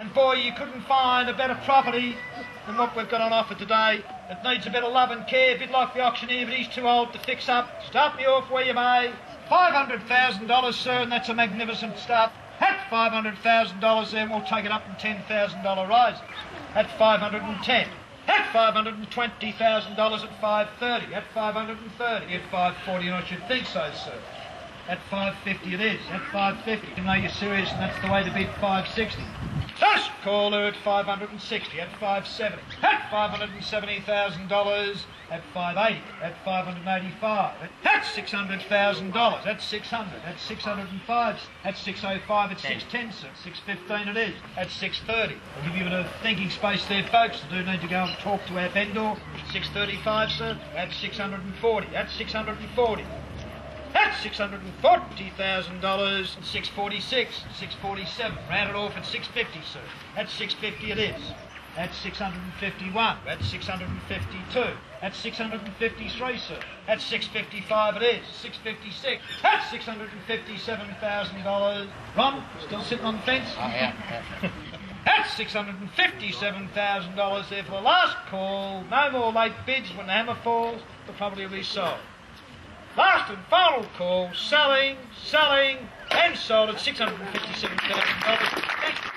And boy, you couldn't find a better property than what we've got on offer today. It needs a bit of love and care, a bit like the auctioneer, but he's too old to fix up. Start me off where you may. $500,000, sir, and that's a magnificent start. At $500,000 then we'll take it up in $10,000 rises. At $510. At $520,000 at $530. At $530. At $540, and I should think so, sir. At $550 it is. At $550. You know you're serious, and that's the way to bid $560. Just call her at $560. At $570. At $570,000. At $580. At $585. At $600,000. At $600. At $605. At $605. At $610, sir. $615 it is. At $630. I'll give you a bit of thinking space there, folks. I do need to go and talk to our vendor. $635, sir. At $640. At $640. At $640,000, $646, $647, round it off at $650, sir. At $650 it is. At $651, at $652, at $653, sir. At $655 it is. $656, at $657,000. Ron, still sitting on the fence? Oh, yeah. At $657,000 there for the last call. No more late bids. When the hammer falls, the property will be sold. Last and final call, selling, and sold at $657,000.